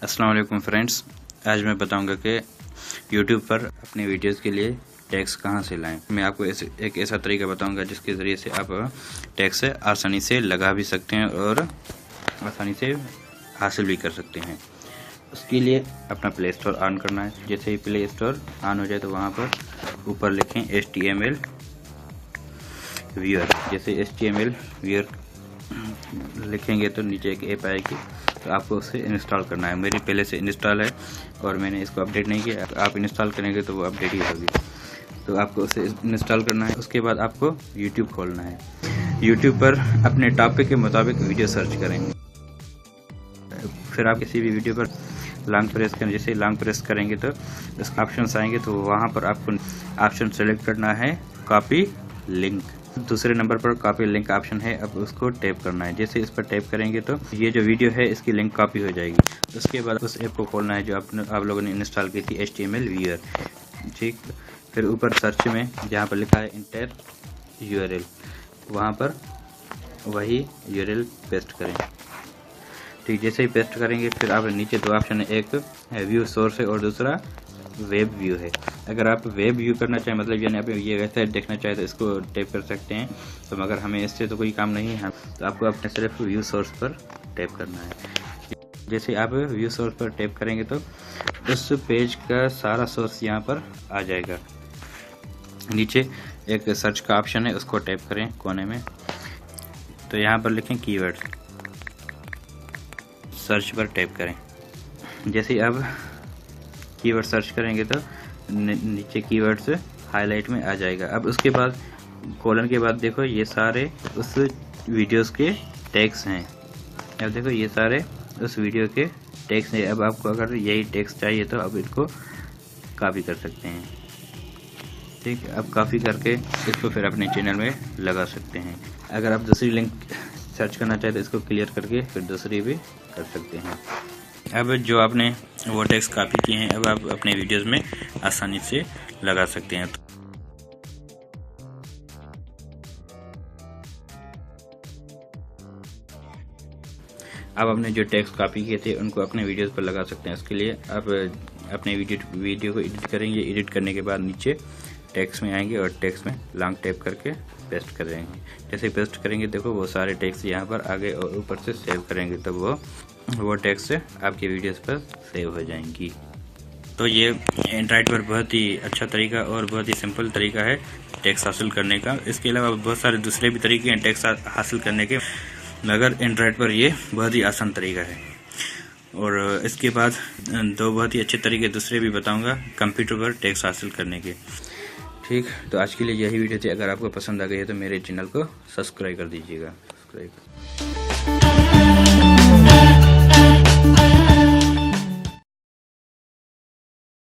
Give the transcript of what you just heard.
अस्सलाम वालेकुम फ्रेंड्स, आज मैं बताऊंगा कि YouTube पर अपने वीडियोस के लिए टैग्स कहां से लाएं। मैं आपको एक ऐसा तरीका बताऊंगा जिसके ज़रिए से आप टैग्स आसानी से लगा भी सकते हैं और आसानी से हासिल भी कर सकते हैं। उसके लिए अपना प्ले स्टोर ऑन करना है। जैसे ही प्ले स्टोर ऑन हो जाए तो वहां पर ऊपर लिखें HTML व्यूअर। जैसे HTML व्यूअर लिखेंगे तो नीचे एक ऐप आएगी, तो आपको उसे इंस्टॉल करना है। मेरी पहले से इंस्टॉल है और मैंने इसको अपडेट नहीं किया। आप इंस्टॉल करेंगे तो वो अपडेट ही होगी, तो आपको उसे इंस्टॉल करना है। उसके बाद आपको YouTube खोलना है। YouTube पर अपने टॉपिक के मुताबिक वीडियो सर्च करेंगे। फिर आप किसी भी वीडियो पर लॉन्ग प्रेस करें। जैसे लॉन्ग प्रेस करेंगे तो इस ऑप्शन आएंगे, तो वहाँ पर आपको ऑप्शन सेलेक्ट करना है कॉपी लिंक। दूसरे नंबर पर कॉपी लिंक ऑप्शन है, अब उसको टैप करना है। जैसे इस पर टैप करेंगे तो ये जो वीडियो है इसकी लिंक कॉपी हो जाएगी। उसके बाद उस ऐप को खोलना है जो आप लोगों ने इंस्टॉल की थी, HTML व्यूअर। ठीक, फिर ऊपर सर्च में जहाँ पर लिखा है इंटर URL, वहाँ पर वही URL पेस्ट करें। ठीक, जैसे ही पेस्ट करेंगे फिर आप नीचे दो ऑप्शन है, एक व्यू सोर्स है और दूसरा वेब व्यू है। अगर आप वेब व्यू करना चाहें, मतलब यानी आप ये वेबसाइट देखना चाहें तो इसको टैप कर सकते हैं। तो मगर हमें इससे तो कोई काम नहीं है, तो आपको अपने सिर्फ व्यू सोर्स पर टैप करना है। जैसे आप व्यू सोर्स पर टैप करेंगे तो उस पेज का सारा सोर्स यहाँ पर आ जाएगा। नीचे एक सर्च का ऑप्शन है, उसको टैप करें कोने में, तो यहाँ पर लिखें कीवर्ड्स, सर्च पर टैप करें। जैसे अब कीवर्ड सर्च करेंगे तो नीचे कीवर्ड्स हाईलाइट में आ जाएगा। अब उसके बाद कोलन के बाद देखो ये सारे उस वीडियोस के टैग्स हैं। अब देखो ये सारे उस वीडियो के टैग्स हैं। अब आपको अगर यही टैग्स चाहिए तो अब इसको कॉपी कर सकते हैं। ठीक, अब कॉपी करके इसको फिर अपने चैनल में लगा सकते हैं। अगर आप दूसरी लिंक सर्च करना चाहें तो इसको क्लियर करके फिर दूसरी भी कर सकते हैं। अब जो आपने वो टैग्स कॉपी किए हैं, अब आप अपने वीडियोस में आसानी से लगा सकते हैं। आप अपने जो टैग्स कॉपी किए थे उनको अपने वीडियोस पर लगा सकते हैं। उसके लिए आप अपने वीडियो को एडिट करेंगे। एडिट करने के बाद नीचे टैग्स में आएंगे और टैग्स में लॉन्ग टैप करके पेस्ट करेंगे। जैसे पेस्ट करेंगे देखो वो सारे टैग्स यहाँ पर आगे और ऊपर से सेव करेंगे, तब वो टैग्स आपके वीडियोस पर सेव हो जाएंगी। तो ये एंड्रॉइड पर बहुत ही अच्छा तरीका और बहुत ही सिंपल तरीका है टैग्स हासिल करने का। इसके अलावा बहुत सारे दूसरे भी तरीके हैं टैग्स हासिल करने के, मगर एंड्रॉइड पर ये बहुत ही आसान तरीका है। और इसके बाद दो बहुत ही अच्छे तरीके दूसरे भी बताऊंगा कंप्यूटर पर टैग्स हासिल करने के। ठीक, तो आज के लिए यही वीडियो थी। अगर आपको पसंद आ गई है तो मेरे चैनल को सब्सक्राइब कर दीजिएगा।